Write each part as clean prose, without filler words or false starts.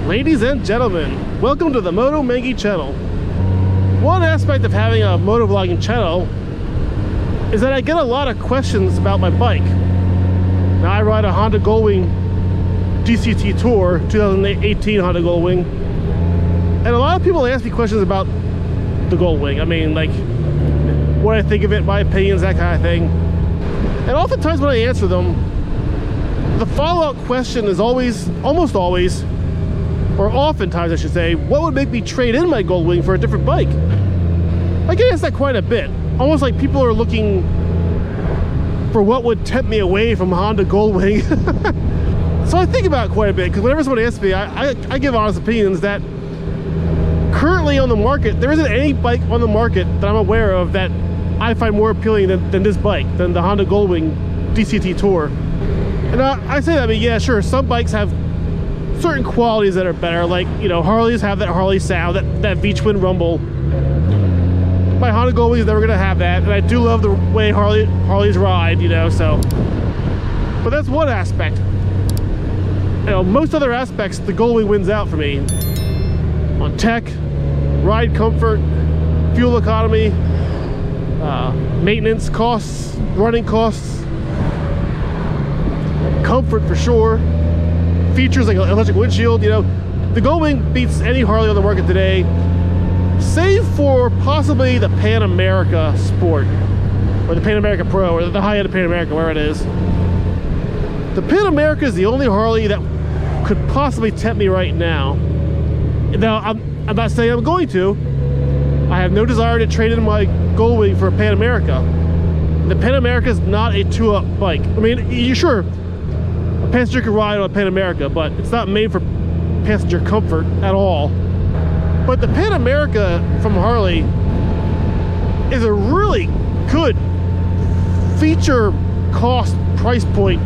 Ladies and gentlemen, welcome to the Moto Mengy channel. One aspect of having a motovlogging channel is that I get a lot of questions about my bike. Now, I ride a Honda Goldwing DCT Tour, 2018 Honda Goldwing, and a lot of people ask me questions about the Goldwing. I mean, like, what I think of it, my opinions, that kind of thing. And oftentimes when I answer them, the follow-up question is almost always, or oftentimes I should say, what would make me trade in my Goldwing for a different bike? I get asked that quite a bit. Almost like people are looking for what would tempt me away from Honda Goldwing. So I think about it quite a bit, because whenever someone asks me, I give honest opinions that currently on the market, there isn't any bike on the market that I'm aware of that I find more appealing than this bike, than the Honda Goldwing DCT Tour. And I say that, I mean, yeah, sure, some bikes have certain qualities that are better, like, you know, Harleys have that Harley sound, that V-twin rumble. My Honda Goldwing is never gonna have that, and I do love the way Harleys ride, you know, so. But that's one aspect. You know, most other aspects, the Goldwing wins out for me. On tech, ride comfort, fuel economy, maintenance costs, running costs, comfort for sure, features like an electric windshield. You know, the Goldwing beats any Harley on the market today, save for possibly the Pan America Sport, or the Pan America Pro, or the high-end of Pan America, wherever it is. The Pan America is the only Harley that could possibly tempt me right now. Now, I'm not saying I'm going to. I have no desire to trade in my Goldwing for a Pan America. The Pan America is not a two-up bike. I mean, you sure, a passenger can ride on a Pan America, but it's not made for passenger comfort at all. But the Pan America from Harley is a really good feature cost price point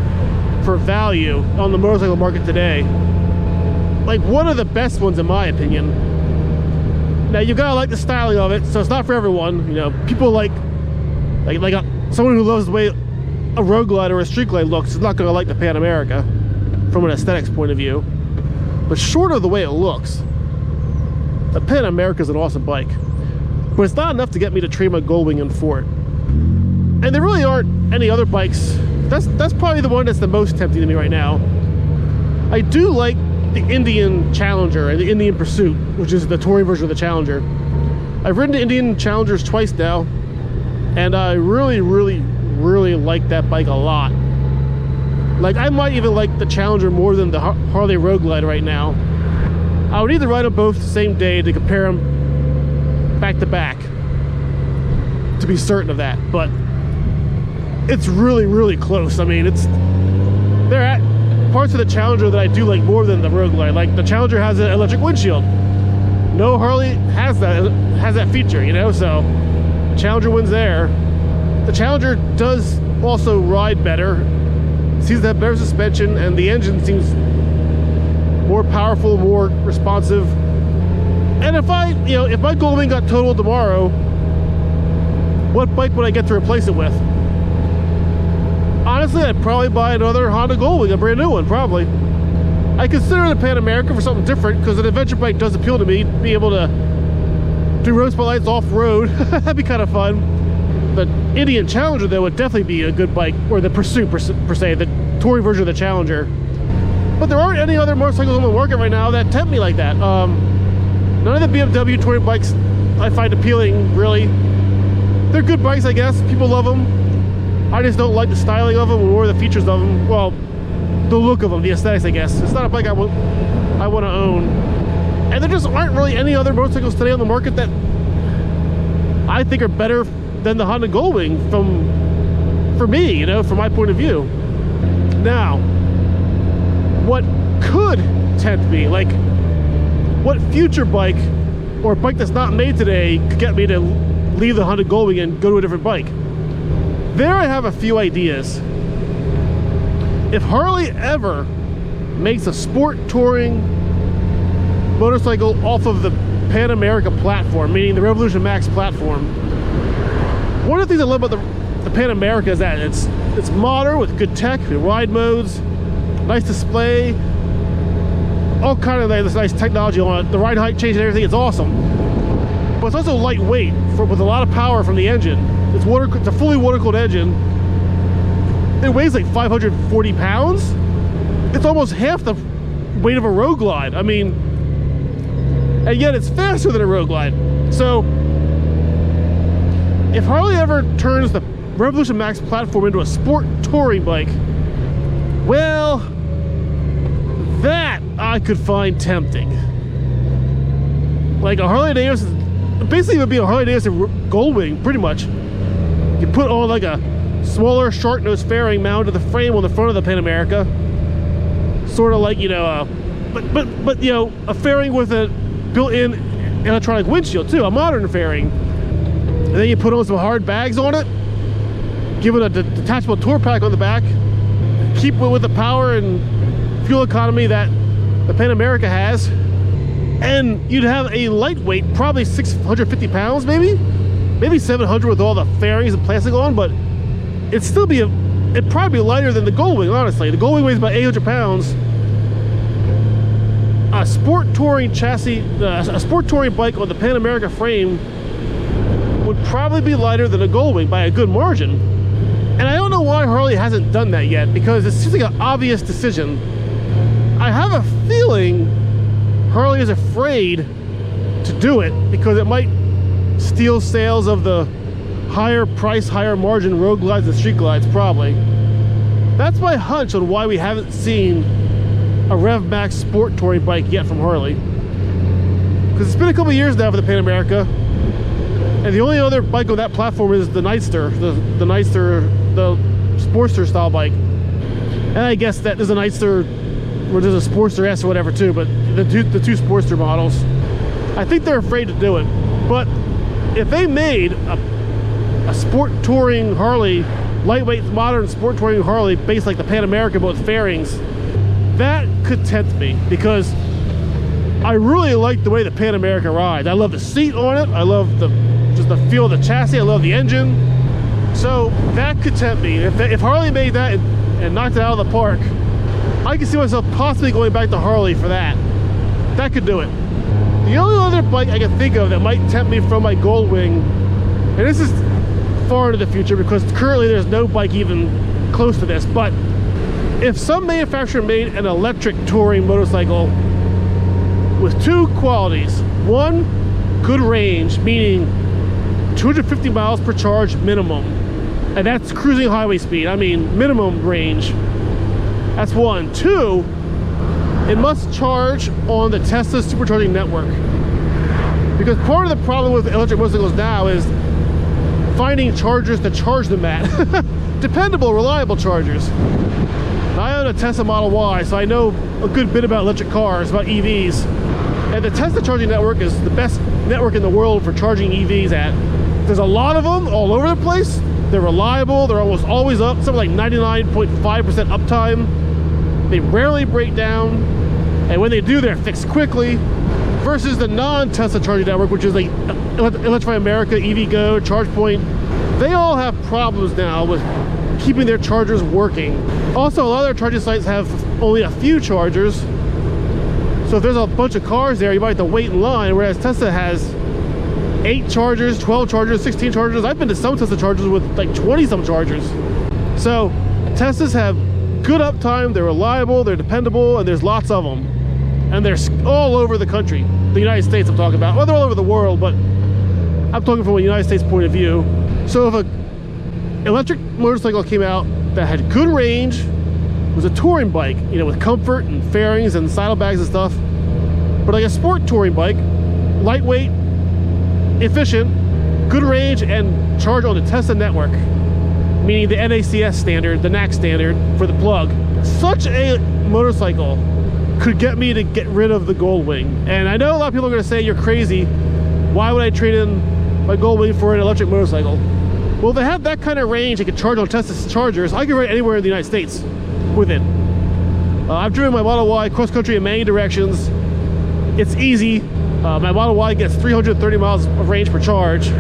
for value on the motorcycle market today. Like, one of the best ones in my opinion. Now, you gotta like the styling of it, so it's not for everyone. You know, people like someone who loves the way a road glide or a street glide looks is not gonna like the Pan America from an aesthetics point of view. But short of the way it looks, the Pan America is an awesome bike. But it's not enough to get me to trade my Goldwing in for it. And there really aren't any other bikes. That's probably the one that's the most tempting to me right now. I do like the Indian Challenger and the Indian Pursuit, which is the touring version of the Challenger. I've ridden the Indian Challengers twice now, and I really like that bike a lot. Like, I might even like the Challenger more than the Harley Road Glide right now. I would either ride them both the same day to compare them back to back, to be certain of that, but it's really close. I mean, they're at parts of the Challenger that I do like more than the Road Glide. Like, the Challenger has an electric windshield. No Harley has that feature, you know, so Challenger wins there. The Challenger does also ride better, seems to have better suspension, and the engine seems more powerful, more responsive. And if my Goldwing got totaled tomorrow, what bike would I get to replace it with? Honestly, I'd probably buy another Honda Goldwing, a brand new one, probably. I consider the Pan America for something different, because an adventure bike does appeal to me. Be able to do road spotlights off-road, that'd be kind of fun. The Indian Challenger, though, would definitely be a good bike, or the Pursuit per se, the touring version of the Challenger. But there aren't any other motorcycles on the market right now that tempt me like that. None of the BMW touring bikes I find appealing, really. They're good bikes, I guess. People love them. I just don't like the styling of them or the features of them. Well, the look of them, the aesthetics, I guess. It's not a bike I want to own. And there just aren't really any other motorcycles today on the market that I think are better than the Honda Goldwing for me, you know, from my point of view. Now, what could tempt me, like, what future bike or bike that's not made today could get me to leave the Honda Goldwing and go to a different bike? There I have a few ideas. If Harley ever makes a sport touring motorcycle off of the Pan America platform, meaning the Revolution Max platform, one of the things I love about the Pan America is that it's modern with good tech, good ride modes, nice display, all kind of this nice technology on it. The ride height change and everything, it's awesome. But it's also lightweight with a lot of power from the engine. It's a fully water-cooled engine. It weighs like 540 pounds. It's almost half the weight of a Road Glide. I mean, and yet it's faster than a Road Glide. So if Harley ever turns the Revolution Max platform into a sport touring bike, well, that I could find tempting. Like a Harley Davidson, basically it would be a Harley Davidson Goldwing, pretty much. You put on like a smaller shark nose fairing mounted to the frame on the front of the Pan America, sort of like, you know, but you know, a fairing with a built-in electronic windshield too, a modern fairing. And then you put on some hard bags on it, give it a detachable tour pack on the back, keep it with the power and fuel economy that the Pan America has, and you'd have a lightweight, probably 650 pounds, maybe 700 with all the fairings and plastic on, but it'd probably be lighter than the Goldwing, honestly. The Goldwing weighs about 800 pounds. A sport touring chassis, a sport touring bike on the Pan America frame would probably be lighter than a Goldwing by a good margin. And I don't know why Harley hasn't done that yet, because it seems like an obvious decision. I have a feeling Harley is afraid to do it because it might steal sales of the higher price, higher margin Road Glides and Street Glides, probably. That's my hunch on why we haven't seen a Rev Max sport touring bike yet from Harley. Because it's been a couple years now for the Pan America, and the only other bike on that platform is the Nightster, the Sportster style bike. And I guess that there's a Nightster, or there's a Sportster S or whatever too, but the two Sportster models, I think they're afraid to do it. But if they made a sport touring Harley, lightweight modern sport touring Harley based like the Pan America but with fairings, that could tempt me, because I really like the way the Pan America rides. I love the seat on it, I love just the feel of the chassis, I love the engine. So that could tempt me. If Harley made that and knocked it out of the park, I can see myself possibly going back to Harley for that. That could do it. The only other bike I can think of that might tempt me from my Goldwing, and this is far into the future because currently there's no bike even close to this, but if some manufacturer made an electric touring motorcycle with two qualities: one, good range, meaning 250 miles per charge minimum, and that's cruising highway speed, I mean minimum range. That's one. Two, it must charge on the Tesla supercharging network, because part of the problem with electric motorcycles now is finding chargers to charge them at. Dependable, reliable chargers. Now, I own a Tesla Model Y, so I know a good bit about electric cars, about EVs. And the Tesla charging network is the best network in the world for charging EVs at. There's a lot of them all over the place. They're reliable, they're almost always up, something like 99.5% uptime. They rarely break down, and when they do, they're fixed quickly. Versus the non-Tesla charging network, which is like Electrify America, EVgo, ChargePoint. They all have problems now with keeping their chargers working. Also, a lot of their charging sites have only a few chargers. So if there's a bunch of cars there, you might have to wait in line, whereas Tesla has 8 chargers, 12 chargers, 16 chargers. I've been to some Tesla chargers with like 20-some chargers. So Teslas have good uptime, they're reliable, they're dependable, and there's lots of them. And they're all over the country. The United States I'm talking about. Well, they're all over the world, but I'm talking from a United States point of view. So if an electric motorcycle came out that had good range, was a touring bike, you know, with comfort and fairings and saddlebags and stuff, but like a sport touring bike, lightweight, efficient, good range, and charge on the Tesla network, meaning the NACS standard, the NAC standard for the plug. Such a motorcycle could get me to get rid of the Goldwing. And I know a lot of people are going to say, you're crazy, why would I trade in my Goldwing for an electric motorcycle? Well, if they have that kind of range, they can charge on Tesla's chargers. I can ride anywhere in the United States with it. I've driven my Model Y cross country in many directions. It's easy. My Model Y gets 330 miles of range per charge,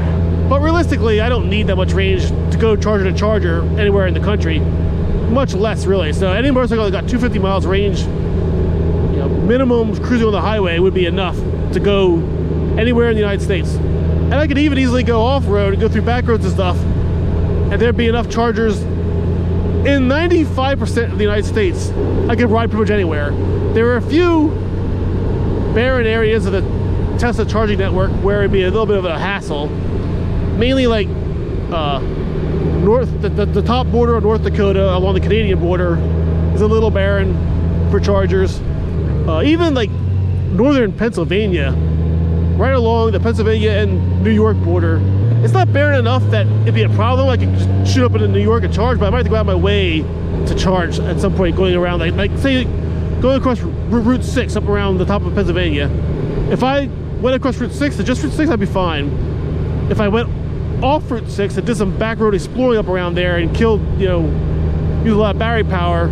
but realistically I don't need that much range to go charger to charger anywhere in the country, much less really. So any motorcycle that got 250 miles range, you know, minimum cruising on the highway would be enough to go anywhere in the United States. And I could even easily go off-road and go through back roads and stuff, and there'd be enough chargers in 95% of the United States. I could ride pretty much anywhere. There are a few barren areas of the Tesla charging network where it'd be a little bit of a hassle. Mainly like the top border of North Dakota along the Canadian border is a little barren for chargers. Even like northern Pennsylvania, right along the Pennsylvania and New York border, it's not barren enough that it'd be a problem. I could just shoot up into New York and charge, but I might have to go out of my way to charge at some point going around, like say going across Route 6 up around the top of Pennsylvania. If I went across Route 6 to just Route 6, I'd be fine. If I went off Route 6 and did some back road exploring up around there and killed, you know, use a lot of battery power,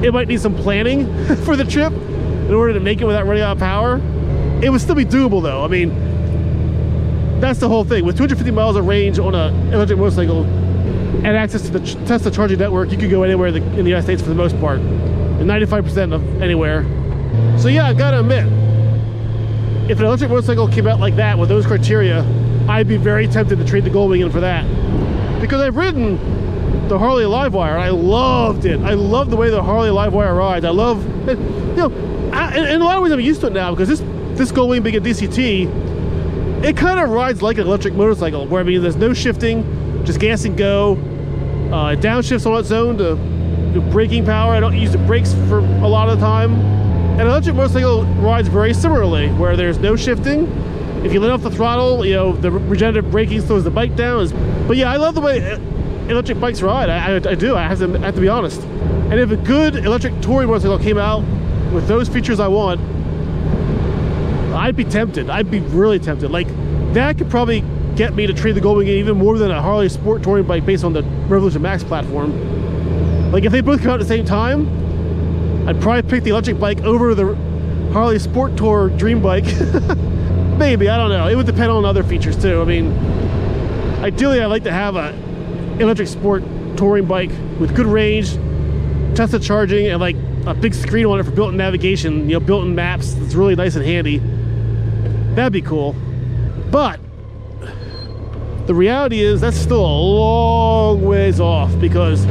it might need some planning for the trip in order to make it without running out of power. It would still be doable though. I mean, that's the whole thing. With 250 miles of range on an electric motorcycle and access to the Tesla charging network, you could go anywhere in the United States for the most part, and 95% of anywhere. So yeah, I gotta admit, if an electric motorcycle came out like that with those criteria, I'd be very tempted to trade the Goldwing in for that. Because I've ridden the Harley Livewire and I loved it. I love the way the Harley Livewire rides. I love, you know, in a lot of ways I'm used to it now, because this Goldwing being a DCT, it kind of rides like an electric motorcycle, where I mean there's no shifting, just gas and go. It downshifts on its own to braking power. I don't use the brakes for a lot of the time. An electric motorcycle rides very similarly, where there's no shifting. If you let off the throttle, you know, the regenerative braking slows the bike down. But yeah, I love the way electric bikes ride. I do. I have to be honest. And if a good electric touring motorcycle came out with those features I want, I'd be tempted. I'd be really tempted. Like, that could probably get me to trade the Goldwing even more than a Harley Sport touring bike based on the Revolution Max platform. Like, if they both come out at the same time, I'd probably pick the electric bike over the Harley Sport Tour dream bike. Maybe, I don't know. It would depend on other features too. I mean, ideally I'd like to have a electric sport touring bike with good range, Tesla charging, and like a big screen on it for built-in navigation, you know, built-in maps. It's really nice and handy. That'd be cool. But the reality is that's still a long ways off, because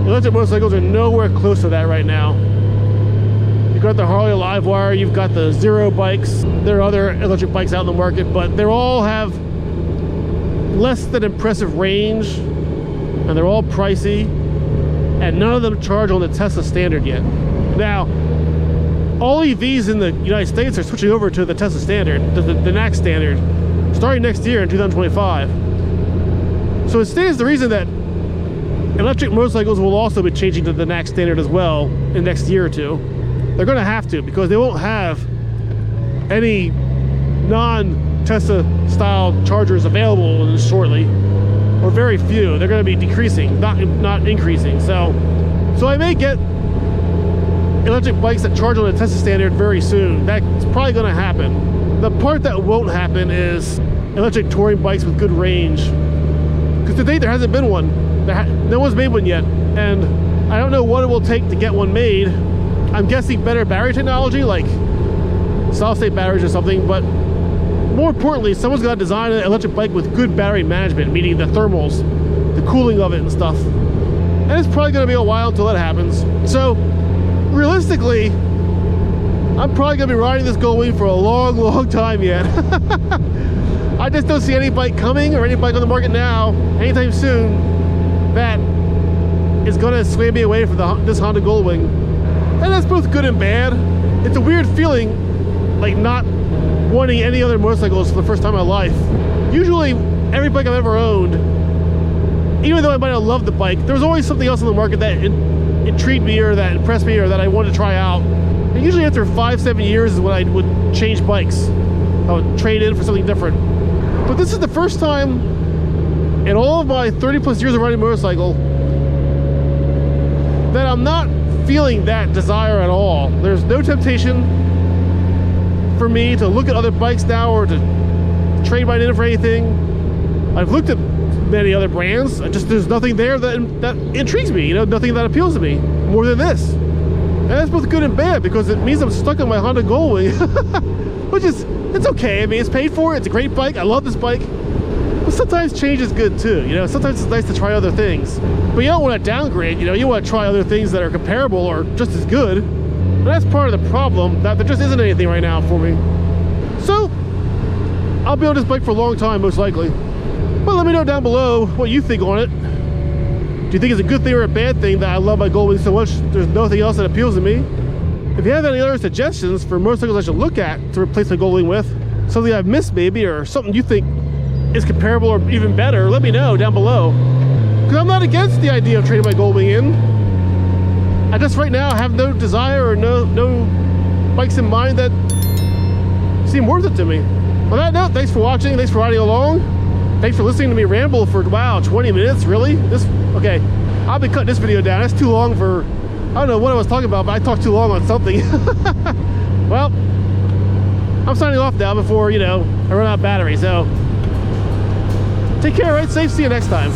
electric motorcycles are nowhere close to that right now. You've got the Harley Livewire, you've got the Zero bikes. There are other electric bikes out in the market, but they all have less than impressive range, and they're all pricey, and none of them charge on the Tesla standard yet. Now, all EVs in the United States are switching over to the Tesla standard, the NACS standard, starting next year in 2025. So it stands to reason that electric motorcycles will also be changing to the NACS standard as well in the next year or two. They're going to have to, because they won't have any non-Tesla style chargers available shortly, or very few. They're going to be decreasing, not increasing. So I may get electric bikes that charge on the Tesla standard very soon. That's probably going to happen. The part that won't happen is electric touring bikes with good range, because to date there hasn't been one. No one's made one yet, and I don't know what it will take to get one made. I'm guessing better battery technology, like solid-state batteries or something, but more importantly, someone's got to design an electric bike with good battery management, meaning the thermals, the cooling of it and stuff. And it's probably going to be a while until that happens. So realistically, I'm probably going to be riding this Goldwing for a long, long time yet. I just don't see any bike coming, or any bike on the market now anytime soon that is going to sway me away from this Honda Goldwing. And that's both good and bad. It's a weird feeling, like not wanting any other motorcycles for the first time in my life. Usually, every bike I've ever owned, even though I might have loved the bike, there was always something else on the market that intrigued me, or that impressed me, or that I wanted to try out. And usually after 5-7 years is when I would change bikes. I would trade in for something different. But this is the first time in all of my 30+ years of riding a motorcycle that I'm not feeling that desire at all. There's no temptation for me to look at other bikes now, or to trade mine in for anything. I've looked at many other brands. There's nothing there that intrigues me, you know, nothing that appeals to me more than this. And that's both good and bad because it means I'm stuck on my Honda Goldwing, which is, it's okay. I mean, it's paid for, it's a great bike, I love this bike. But sometimes change is good too, you know, sometimes it's nice to try other things. But you don't want to downgrade, you know, you want to try other things that are comparable or just as good. And that's part of the problem, that there just isn't anything right now for me. So, I'll be on this bike for a long time, most likely. But let me know down below what you think on it. Do you think it's a good thing or a bad thing that I love my Goldwing so much there's nothing else that appeals to me? If you have any other suggestions for motorcycles I should look at to replace my Goldwing with, something I've missed maybe, or something you think is comparable or even better, let me know down below. Because I'm not against the idea of trading my Goldwing in. I just right now have no desire or no bikes in mind that seem worth it to me. On that note, thanks for watching, thanks for riding along. Thanks for listening to me ramble for, wow, 20 minutes, really? Okay, I'll be cutting this video down. That's too long for, I don't know what I was talking about, but I talked too long on something. Well, I'm signing off now before, you know, I run out of battery, so take care, ride safe, see you next time.